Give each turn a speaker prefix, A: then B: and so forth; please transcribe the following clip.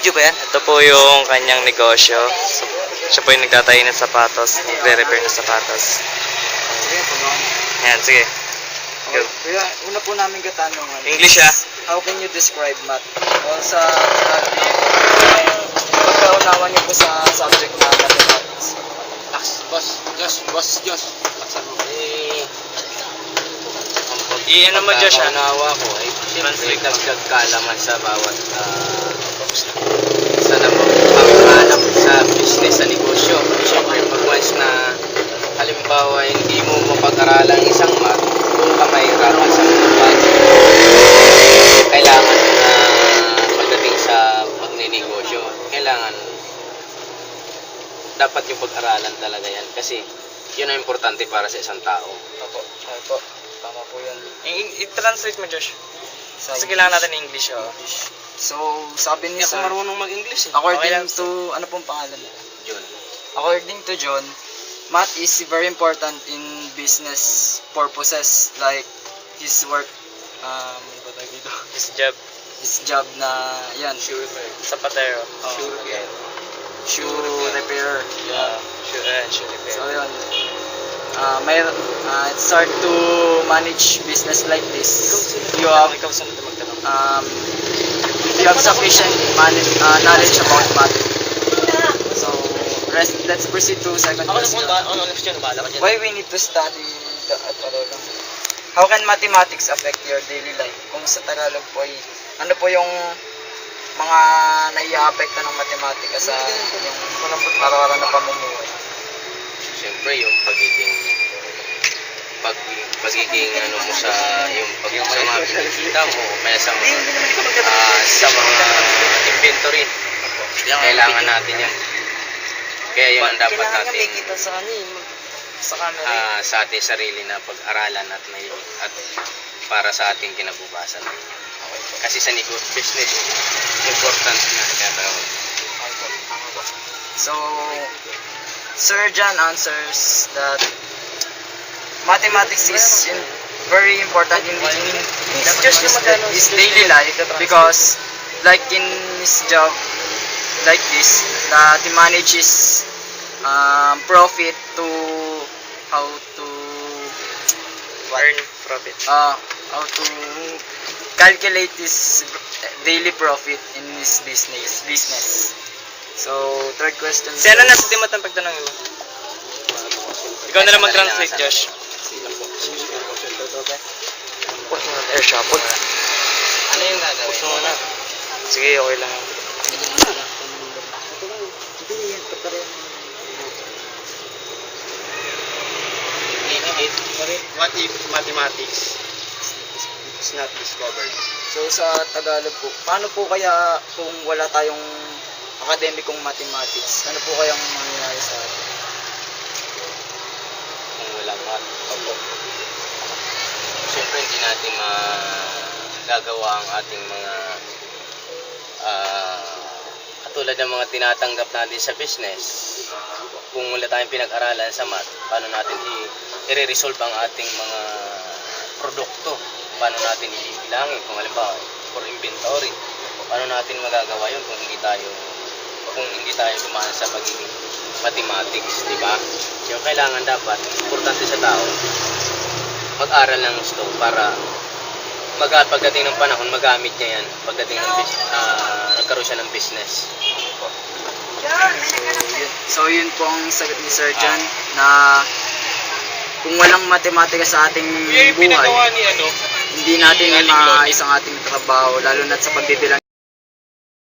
A: Video ba yan?
B: Ito po yung kanyang negosyo. So, siya po yung nagtatayo ng sapatos, nagre-repair ng sapatos.
A: Sige, tulungan.
B: Ayan, sige. Go.
A: Kaya una po namin katanungan.
B: English
A: How can you describe math? O sa pagkaunawan niyo po sa subject na mathematics.
C: Diyos.
B: I-ano mo, Josh, ha?
C: Nawa ko ay
B: Translate.
C: dagdag kaalaman sa bawat sa pang-alam sa business, sa negosyo. Siyempre, pag once na halimbawa hindi mo mapag-aralan isang math, kung ka mahirapan sa mga bagay, kailangan na pagdating sa pagninegosyo, kailangan dapat yung pag-aralan talaga yan kasi yun ang importante para sa isang tao.
A: Opo. Tama po yun.
B: I-translate mo, Josh.
A: Sa
B: Kasi kailangan natin ng English, oh.
A: So, sabi
C: Hindi
A: ni
C: ako
A: sir,
C: marunong mag-English eh.
A: according
B: Okay lang.
A: to, ano pong pangalan niya?
C: Yun.
A: According to John, math is very important in business purposes like his work, ano ba dito?
B: His job.
A: His job na, yan,
B: Sapatero.
C: Sure yan.
A: shoe repair.
B: Shoe repair.
A: So, yun. It's hard to manage business like this. You have
B: Ikaw saan ito magtanong?
A: you have sufficient knowledge about math. So, let's proceed to second question. Why we need to study the How can mathematics affect your daily life? Kung sa Tagalog po ay, ano po yung mga nai-apekto ng matematika sa yung araw-araw na pamumuhay?
C: Siyempre yung pagiging ano mo sa yung sa mga kinikita mo o kaya sa mga inventory. Kailangan natin yan. Kaya yun ang dapat natin sa ating sarili na pag-aralan at para sa ating kinabukasan. Kasi sa business, important na kaya
A: So, Sir John answers that mathematics is very important in his daily life because like in his job like this that he manages profit to how to
B: Earn profit.
A: how to calculate his daily profit in his business. So, third question.
B: Si ano na sa timot ang pagtanongin mo? Ikaw na lang mag-translate, Josh. Push mo na air shuffle.
C: ano yung gagawin?
B: Push mo na. Sige, okay lang.
C: What if mathematics is not discovered?
A: So sa Tagalog po, paano po kaya kung wala tayong akademikong mathematics? Ano po kayang mangyayari sa atin?
C: Kung walang math. Siyempre hindi natin magagawa ang ating mga katulad ng mga tinatanggap natin sa business. Kung wala tayong pinag-aralan sa math, paano natin i-resolve ang ating mga produkto? Paano natin ibilangin? Kung halimbawa, for inventory, paano natin magagawa yun kung hindi tayo dumaan sa pagiging mathematics, di ba? So, kailangan dapat, importante sa tao, mag-aral ng gusto para pagdating ng panahon, magamit niya yan pagdating ng nagkaroon siya ng business.
A: So yun po ang sagot ni Sir John na kung walang matematika sa ating buhay, hindi natin maayos ang ating trabaho lalo na sa pagbibilang